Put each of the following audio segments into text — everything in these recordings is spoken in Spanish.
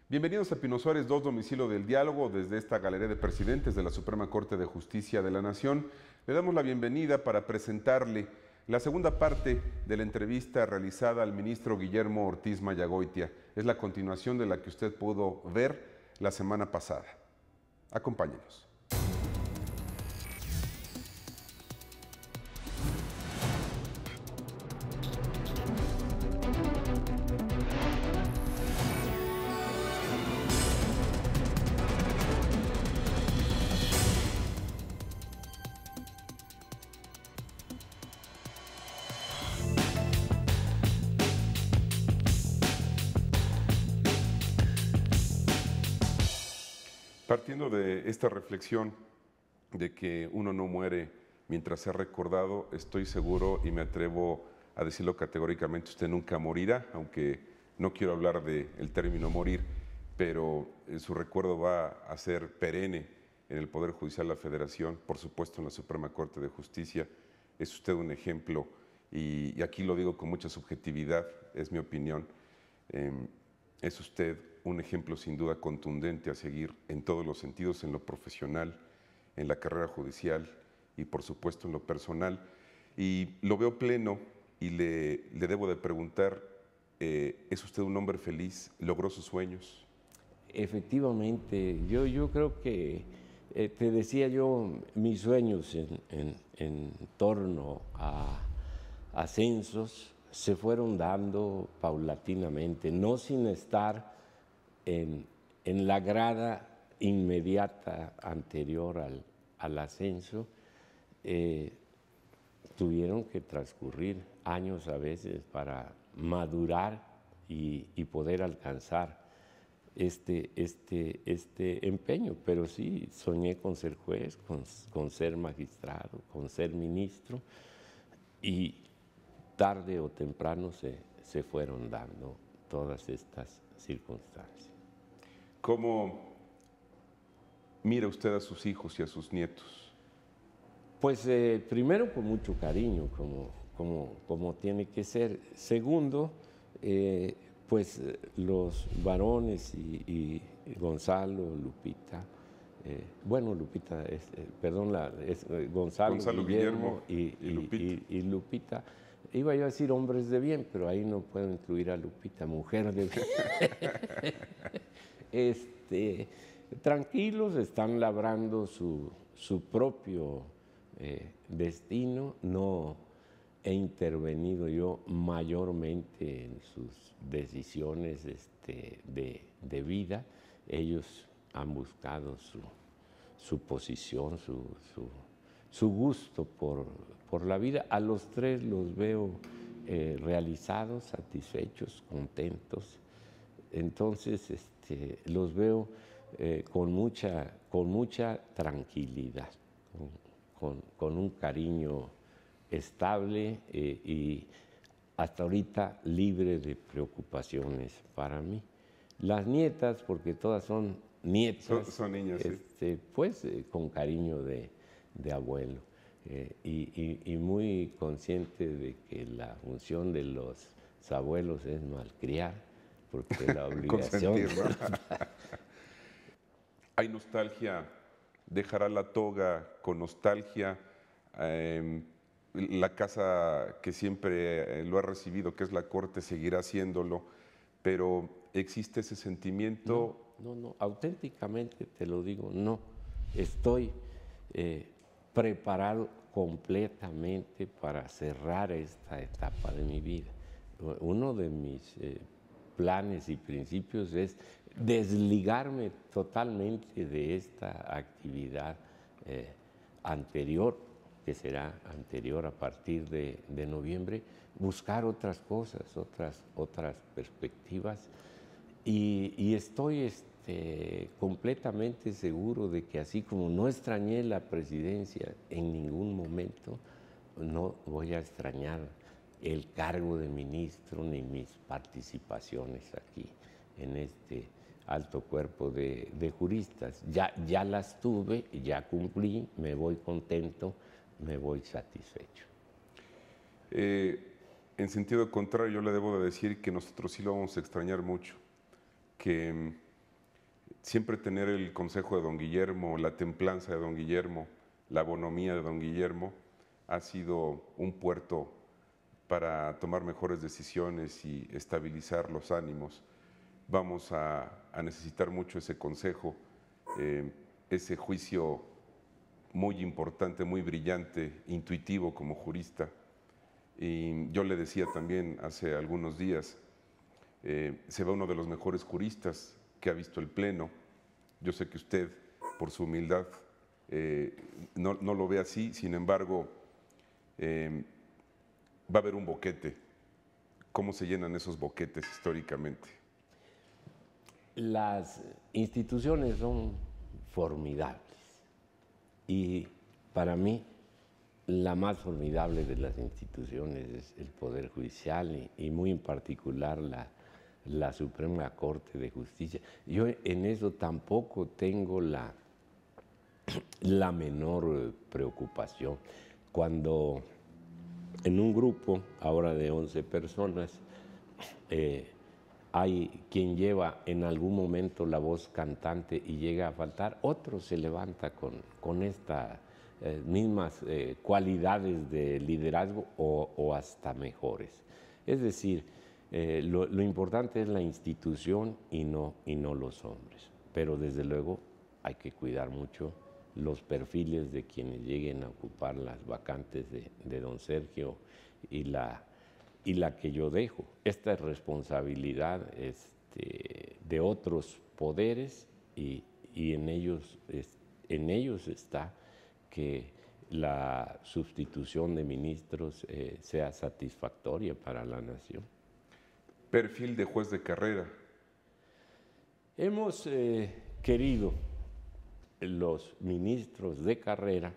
Bienvenidos a Pino Suárez 2, domicilio del diálogo, desde esta galería de presidentes de la Suprema Corte de Justicia de la Nación. Le damos la bienvenida para presentarle la segunda parte de la entrevista realizada al ministro Guillermo Ortiz Mayagoitia. Es la continuación de la que usted pudo ver la semana pasada. Acompáñenos. Partiendo de esta reflexión de que uno no muere mientras sea recordado, estoy seguro y me atrevo a decirlo categóricamente, usted nunca morirá, aunque no quiero hablar del término morir, pero su recuerdo va a ser perenne en el Poder Judicial de la Federación, por supuesto en la Suprema Corte de Justicia. Es usted un ejemplo y aquí lo digo con mucha subjetividad, es mi opinión. Es usted un ejemplo sin duda contundente a seguir en todos los sentidos, en lo profesional, en la carrera judicial y por supuesto en lo personal. Y lo veo pleno y le debo de preguntar, ¿es usted un hombre feliz? ¿Logró sus sueños? Efectivamente, yo creo que, te decía yo, mis sueños en torno a ascensos se fueron dando paulatinamente, no sin estar en la grada inmediata anterior al ascenso. Tuvieron que transcurrir años a veces para madurar y poder alcanzar este empeño, pero sí soñé con ser juez, con ser magistrado, con ser ministro, y tarde o temprano se fueron dando todas estas circunstancias. ¿Cómo mira usted a sus hijos y a sus nietos? Pues primero con mucho cariño, como tiene que ser. Segundo, pues los varones y Gonzalo, Lupita, bueno, Lupita, perdón, Gonzalo, Guillermo y Lupita. Iba yo a decir hombres de bien, pero ahí no puedo incluir a Lupita, mujer de bien. Tranquilos, están labrando su propio destino. No he intervenido yo mayormente en sus decisiones de vida. Ellos han buscado su posición, su gusto por la vida. A los tres los veo realizados, satisfechos, contentos. Entonces los veo con mucha tranquilidad, con un cariño estable y hasta ahorita libre de preocupaciones para mí. Las nietas, porque todas son nietas, son niñas, sí. pues con cariño de abuelo, y muy consciente de que la función de los abuelos es malcriar, porque la obligación... Hay nostalgia, dejará la toga con nostalgia, la casa que siempre lo ha recibido, que es la Corte, seguirá haciéndolo, pero ¿existe ese sentimiento? No, auténticamente te lo digo, no. Estoy preparado completamente para cerrar esta etapa de mi vida. Uno de mis planes y principios es desligarme totalmente de esta actividad anterior, que será anterior a partir de noviembre, buscar otras cosas, otras perspectivas, y estoy completamente seguro de que así como no extrañé la presidencia en ningún momento, no voy a extrañar el cargo de ministro ni mis participaciones aquí en este alto cuerpo de juristas. Ya las tuve, ya cumplí, me voy contento, me voy satisfecho. En sentido contrario, yo le debo de decir que nosotros sí lo vamos a extrañar mucho, que Siempre tener el consejo de don Guillermo, la templanza de don Guillermo, la bonomía de don Guillermo, ha sido un puerto para tomar mejores decisiones y estabilizar los ánimos. Vamos a necesitar mucho ese consejo, ese juicio muy importante, muy brillante, intuitivo como jurista. Y yo le decía también hace algunos días, se va uno de los mejores juristas que ha visto el Pleno. Yo sé que usted, por su humildad, no lo ve así, sin embargo, va a haber un boquete. ¿Cómo se llenan esos boquetes históricamente? Las instituciones son formidables y para mí la más formidable de las instituciones es el Poder Judicial y muy en particular la Suprema Corte de Justicia. Yo en eso tampoco tengo la menor preocupación. Cuando en un grupo, ahora de 11 personas, hay quien lleva en algún momento la voz cantante y llega a faltar, otro se levanta con estas mismas cualidades de liderazgo o hasta mejores. Es decir, lo importante es la institución y no los hombres. Pero desde luego hay que cuidar mucho los perfiles de quienes lleguen a ocupar las vacantes de don Sergio y la que yo dejo. Esta es responsabilidad de otros poderes y en ellos está que la sustitución de ministros sea satisfactoria para la nación. Perfil de juez de carrera. Hemos querido los ministros de carrera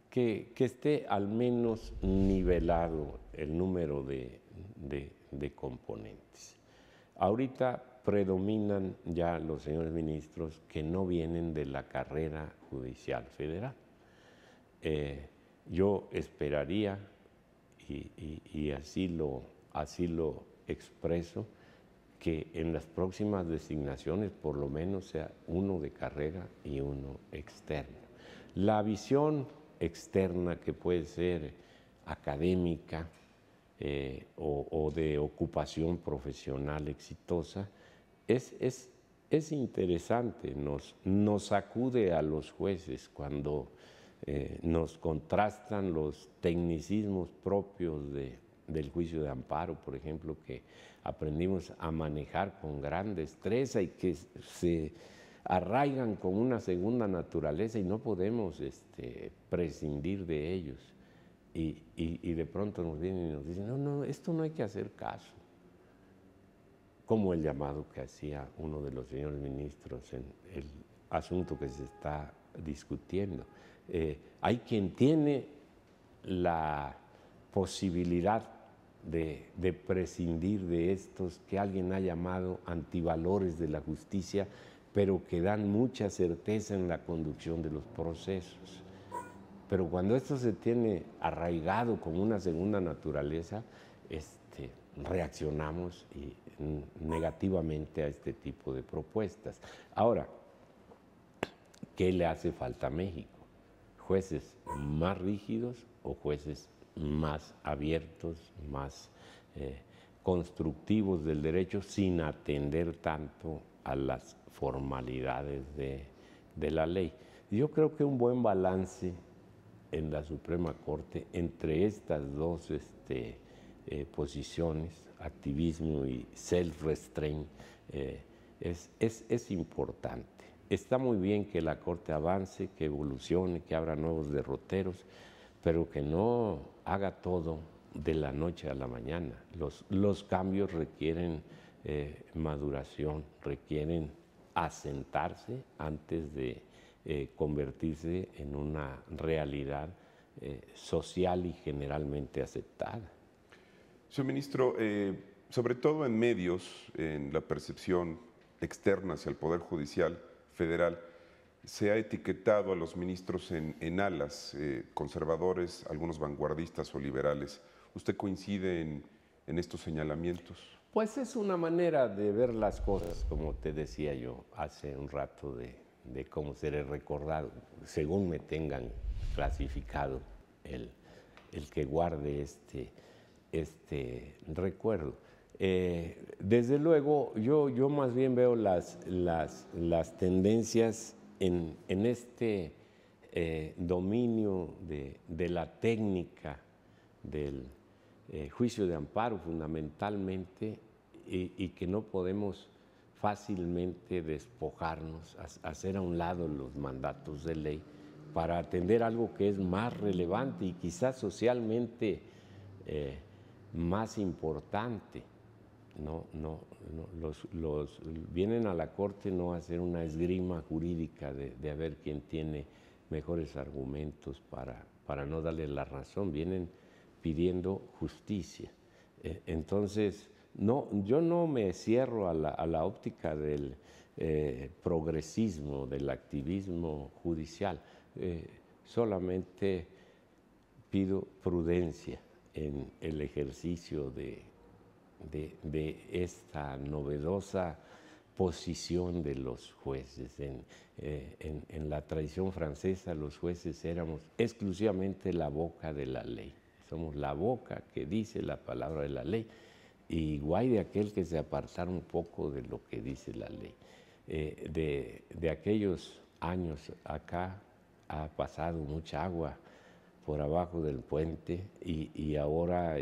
que esté al menos nivelado el número de componentes. Ahorita predominan ya los señores ministros que no vienen de la carrera judicial federal. Yo esperaría, y así lo expreso, que en las próximas designaciones por lo menos sea uno de carrera y uno externo. La visión externa, que puede ser académica o de ocupación profesional exitosa, es interesante, nos sacude a los jueces cuando nos contrastan los tecnicismos propios del juicio de amparo, por ejemplo, que aprendimos a manejar con gran destreza y que se arraigan con una segunda naturaleza y no podemos prescindir de ellos. Y de pronto nos vienen y nos dicen, no, esto no hay que hacer caso. Como el llamado que hacía uno de los señores ministros en el asunto que se está discutiendo. Hay quien tiene la posibilidad de prescindir de estos que alguien ha llamado antivalores de la justicia, pero que dan mucha certeza en la conducción de los procesos. Pero cuando esto se tiene arraigado como una segunda naturaleza, reaccionamos negativamente a este tipo de propuestas. Ahora, ¿qué le hace falta a México? ¿Jueces más rígidos o jueces más abiertos, más constructivos del derecho, sin atender tanto a las formalidades de la ley? Yo creo que un buen balance en la Suprema Corte entre estas dos posiciones, activismo y self-restraint, es importante. Está muy bien que la Corte avance, que evolucione, que abra nuevos derroteros, pero que no haga todo de la noche a la mañana. Los cambios requieren maduración, requieren asentarse antes de convertirse en una realidad social y generalmente aceptada. Señor ministro, sobre todo en medios, en la percepción externa hacia el Poder Judicial Federal, se ha etiquetado a los ministros en alas, conservadores, algunos vanguardistas o liberales. ¿Usted coincide en estos señalamientos? Pues es una manera de ver las cosas, como te decía yo hace un rato, de cómo seré recordado, según me tengan clasificado el que guarde este recuerdo. Desde luego, yo más bien veo las tendencias en este dominio de la técnica del juicio de amparo fundamentalmente, y que no podemos fácilmente despojarnos, hacer a un lado los mandatos de ley para atender algo que es más relevante y quizás socialmente más importante. Vienen a la corte no a hacer una esgrima jurídica de a ver quién tiene mejores argumentos para no darle la razón, vienen pidiendo justicia. Entonces, yo no me cierro a la óptica del progresismo, del activismo judicial, solamente pido prudencia en el ejercicio de esta novedosa posición de los jueces. En la tradición francesa, los jueces éramos exclusivamente la boca de la ley. Somos la boca que dice la palabra de la ley, y guay de aquel que se apartara un poco de lo que dice la ley. De aquellos años acá ha pasado mucha agua por abajo del puente, y ahora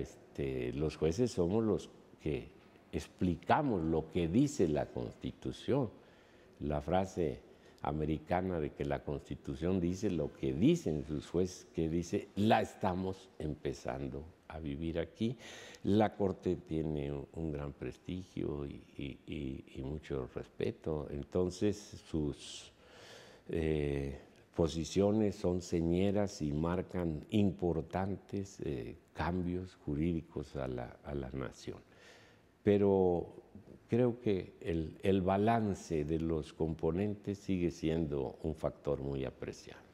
los jueces somos los que explicamos lo que dice la Constitución. La frase americana de que la Constitución dice lo que dicen sus jueces, que dice, la estamos empezando a vivir aquí. La Corte tiene un gran prestigio y mucho respeto, entonces sus posiciones son señeras y marcan importantes cambios jurídicos a la nación. Pero creo que el balance de los componentes sigue siendo un factor muy apreciable.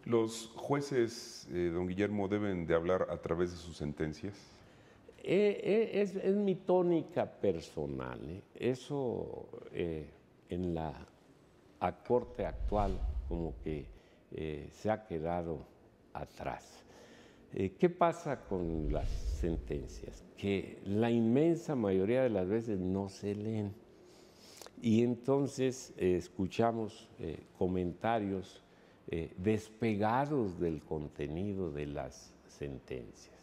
¿Los jueces, don Guillermo, deben de hablar a través de sus sentencias? Es mi tónica personal. Eso en la corte actual como que se ha quedado atrás. ¿Qué pasa con las sentencias? Que la inmensa mayoría de las veces no se leen, y entonces escuchamos comentarios despegados del contenido de las sentencias.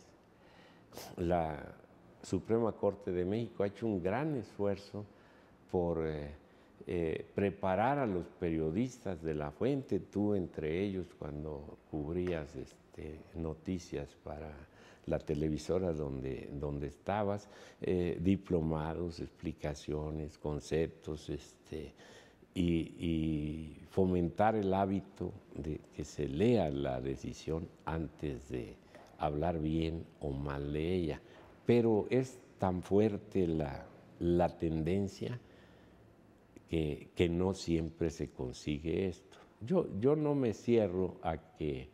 La Suprema Corte de México ha hecho un gran esfuerzo por preparar a los periodistas de la fuente, tú entre ellos cuando cubrías noticias para la televisora donde estabas, diplomados, explicaciones, conceptos, y fomentar el hábito de que se lea la decisión antes de hablar bien o mal de ella. Pero es tan fuerte la tendencia que no siempre se consigue esto. Yo no me cierro a que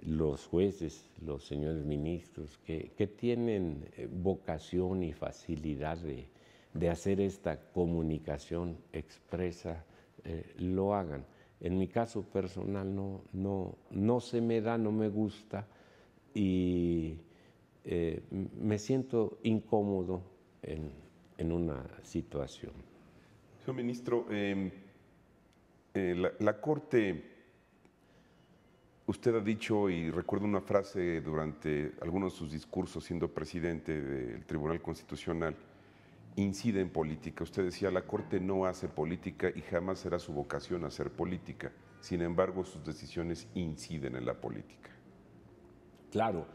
los jueces, los señores ministros, que tienen vocación y facilidad de hacer esta comunicación expresa, lo hagan. En mi caso personal no se me da, no me gusta, y me siento incómodo en una situación. Señor ministro, la Corte, usted ha dicho, y recuerdo una frase durante algunos de sus discursos siendo presidente del Tribunal Constitucional, incide en política. Usted decía, la Corte no hace política y jamás será su vocación hacer política. Sin embargo, sus decisiones inciden en la política. Claro,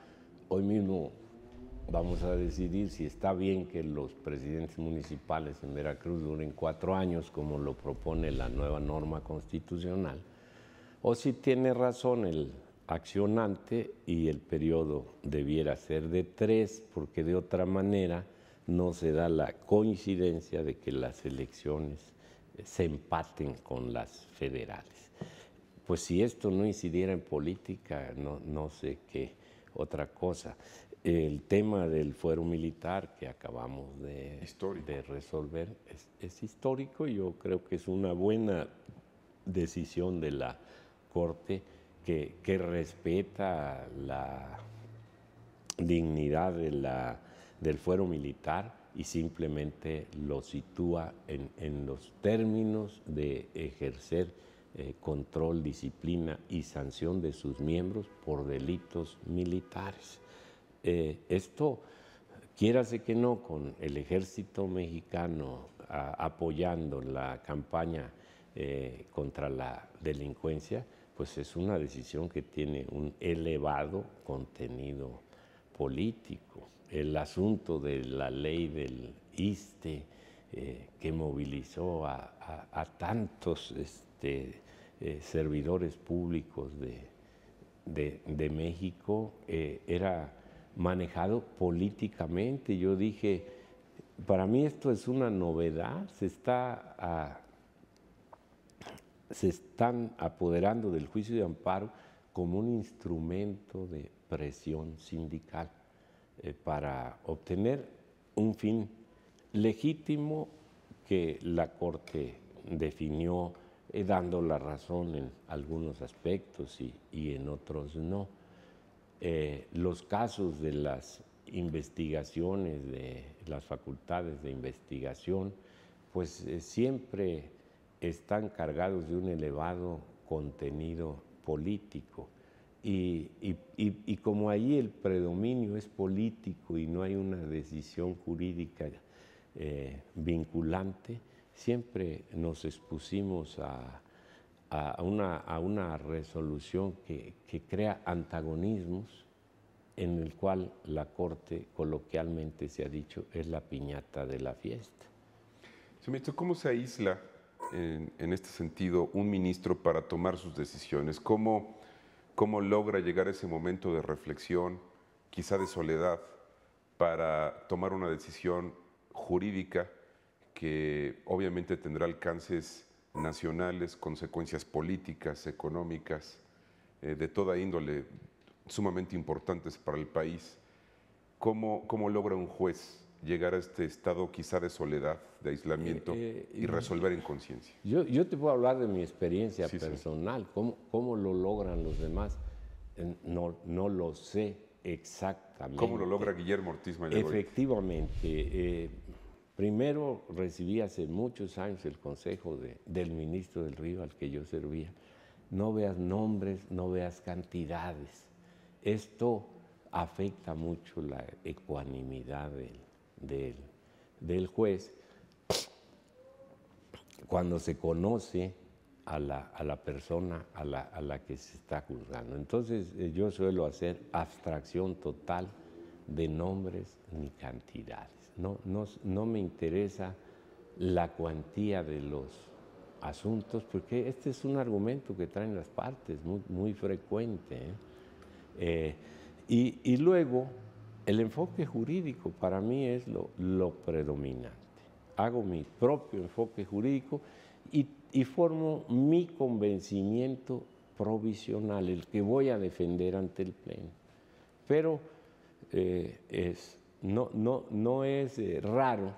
hoy mismo vamos a decidir si está bien que los presidentes municipales en Veracruz duren 4 años, como lo propone la nueva norma constitucional, o si tiene razón el accionante y el periodo debiera ser de 3, porque de otra manera no se da la coincidencia de que las elecciones se empaten con las federales. Pues si esto no incidiera en política, no sé qué otra cosa. el tema del fuero militar que acabamos Histórico. de resolver es histórico. Yo creo que es una buena decisión de la Corte que respeta la dignidad del fuero militar y simplemente lo sitúa en los términos de ejercer control, disciplina y sanción de sus miembros por delitos militares. Esto, quiérase que no, con el ejército mexicano apoyando la campaña contra la delincuencia, pues es una decisión que tiene un elevado contenido político. El asunto de la ley del ISSSTE, que movilizó a tantos servidores públicos de México, era manejado políticamente. Yo dije, para mí esto es una novedad, se están apoderando del juicio de amparo como un instrumento de presión sindical para obtener un fin legítimo que la Corte definió dando la razón en algunos aspectos y en otros no. Los casos de las investigaciones, de las facultades de investigación, pues siempre están cargados de un elevado contenido político. Y como ahí el predominio es político y no hay una decisión jurídica vinculante, siempre nos expusimos a una resolución que crea antagonismos, en el cual la Corte, coloquialmente se ha dicho, es la piñata de la fiesta. Señor ministro, ¿cómo se aísla en este sentido un ministro para tomar sus decisiones? ¿Cómo logra llegar a ese momento de reflexión, quizá de soledad, para tomar una decisión jurídica que obviamente tendrá alcances nacionales, consecuencias políticas, económicas, de toda índole, sumamente importantes para el país? ¿Cómo logra un juez llegar a este estado quizá de soledad, de aislamiento y resolver en conciencia? Yo te puedo hablar de mi experiencia Sí, personal. ¿Cómo lo logran los demás? No lo sé exactamente. ¿Cómo lo logra Guillermo Ortiz Mayagoitia? Efectivamente. Primero recibí hace muchos años el consejo del ministro del Río al que yo servía. No veas nombres, no veas cantidades. Esto afecta mucho la ecuanimidad del juez cuando se conoce a la persona a la que se está juzgando. Entonces yo suelo hacer abstracción total de nombres ni cantidades. No me interesa la cuantía de los asuntos, porque este es un argumento que traen las partes, muy frecuente. Y luego, el enfoque jurídico para mí es lo predominante. Hago mi propio enfoque jurídico y formo mi convencimiento provisional, el que voy a defender ante el Pleno. Pero no es raro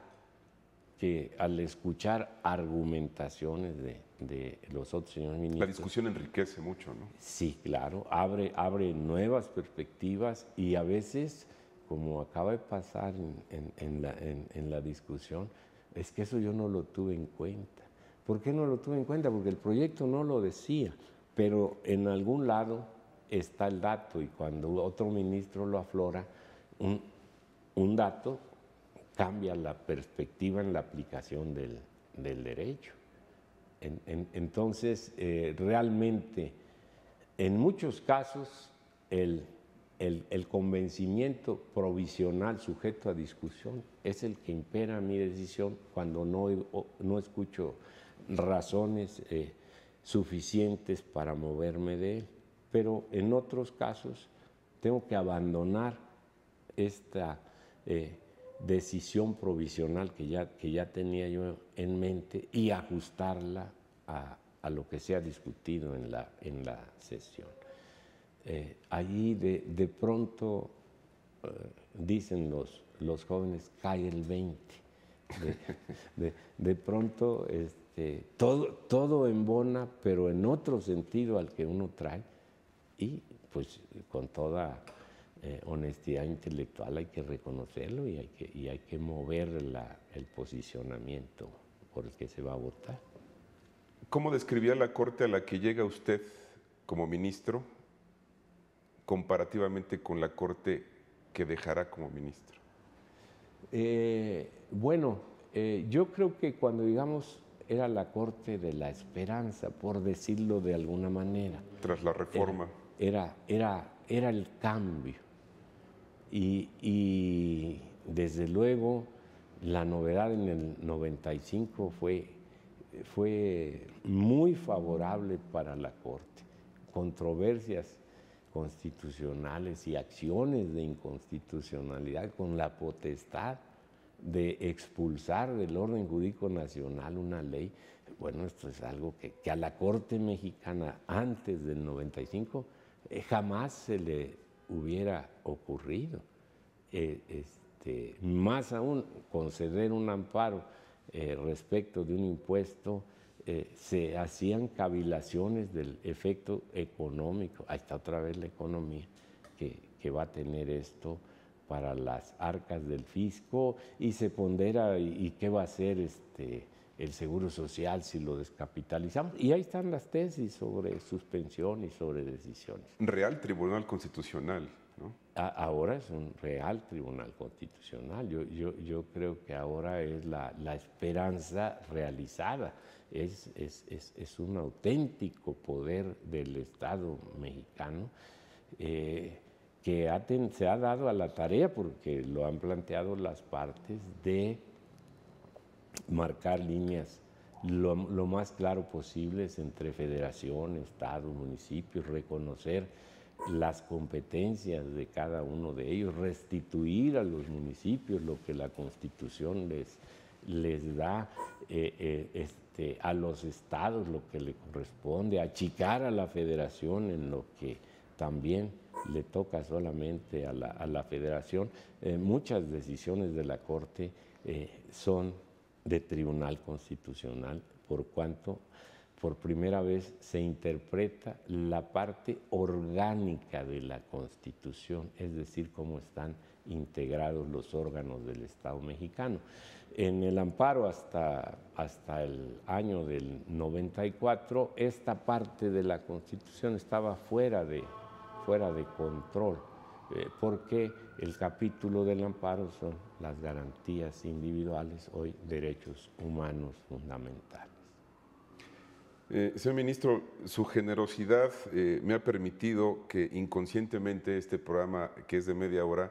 que al escuchar argumentaciones de los otros señores ministros... La discusión enriquece mucho, ¿no? Sí, claro, abre nuevas perspectivas y a veces, como acaba de pasar en la discusión, es que eso yo no lo tuve en cuenta. ¿Por qué no lo tuve en cuenta? Porque el proyecto no lo decía, pero en algún lado está el dato y cuando otro ministro lo aflora, un dato cambia la perspectiva en la aplicación del derecho. Entonces, realmente, en muchos casos, el convencimiento provisional sujeto a discusión es el que impera mi decisión cuando no escucho razones suficientes para moverme de él. Pero en otros casos tengo que abandonar esta decisión provisional que ya tenía yo en mente y ajustarla a lo que se ha discutido en la sesión. Allí de pronto dicen los jóvenes, cae el 20. De pronto todo embona, pero en otro sentido al que uno trae, y pues con toda honestidad intelectual hay que reconocerlo y hay que mover el posicionamiento por el que se va a votar. ¿Cómo describía la Corte a la que llega usted como ministro comparativamente con la Corte que dejará como ministro? Yo creo que cuando digamos era la Corte de la Esperanza, por decirlo de alguna manera. Tras la reforma. Era el cambio. Y desde luego la novedad en el 95 fue muy favorable para la Corte. Controversias constitucionales y acciones de inconstitucionalidad con la potestad de expulsar del orden jurídico nacional una ley. Bueno, esto es algo que a la Corte mexicana antes del 95 jamás se le hubiera ocurrido. Más aún, conceder un amparo respecto de un impuesto, se hacían cavilaciones del efecto económico. Ahí está otra vez la economía que va a tener esto para las arcas del fisco, y se pondera y qué va a hacer el Seguro Social si lo descapitalizamos. Y ahí están las tesis sobre suspensión y sobre decisiones. Real Tribunal Constitucional, ¿no? Ahora es un real Tribunal Constitucional. Yo creo que ahora es la esperanza realizada. Es un auténtico poder del Estado mexicano que se ha dado a la tarea, porque lo han planteado las partes, de marcar líneas lo más claro posible entre federación, Estado, municipios, reconocer las competencias de cada uno de ellos, restituir a los municipios lo que la Constitución les da, a los estados lo que le corresponde, achicar a la federación en lo que también le toca solamente a la federación. Muchas decisiones de la Corte son de Tribunal Constitucional, por cuanto por primera vez se interpreta la parte orgánica de la Constitución, es decir, cómo están integrados los órganos del Estado mexicano. En el amparo hasta el año del 94, esta parte de la Constitución estaba fuera de control, porque el capítulo del amparo son las garantías individuales, hoy derechos humanos fundamentales. Señor ministro, su generosidad me ha permitido que inconscientemente este programa, que es de media hora,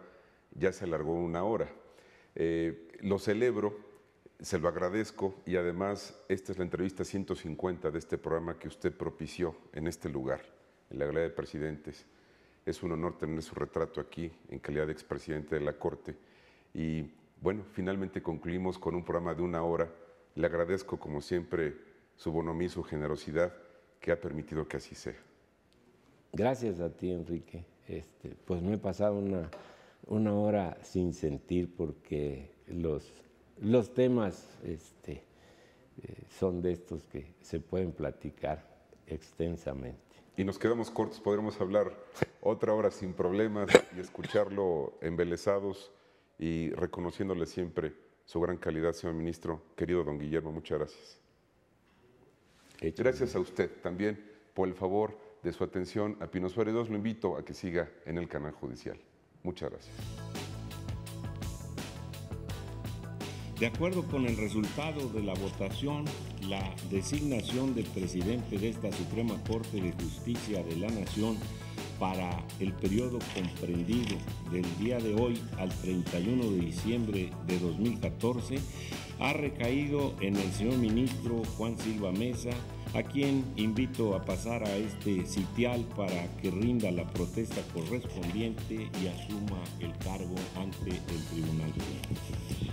ya se alargó 1 hora. Lo celebro, se lo agradezco, y además esta es la entrevista 150 de este programa que usted propició en este lugar, en la Galería de Presidentes. Es un honor tener su retrato aquí en calidad de expresidente de la Corte. Y bueno, finalmente concluimos con un programa de 1 hora. Le agradezco, como siempre, su bonomía y su generosidad que ha permitido que así sea. Gracias a ti, Enrique. Pues me he pasado una hora sin sentir, porque los temas son de estos que se pueden platicar extensamente. Y nos quedamos cortos, podremos hablar otra hora sin problemas y escucharlo embelesados y reconociéndole siempre su gran calidad, señor ministro. Querido don Guillermo, muchas gracias. Gracias a usted también por el favor de su atención a Pino Suárez 2. Lo invito a que siga en el canal judicial. Muchas gracias. De acuerdo con el resultado de la votación, la designación del presidente de esta Suprema Corte de Justicia de la Nación para el periodo comprendido del día de hoy al 31 de diciembre de 2014 ha recaído en el señor ministro Juan Silva Mesa, a quien invito a pasar a este sitial para que rinda la protesta correspondiente y asuma el cargo ante el Tribunal de Justicia.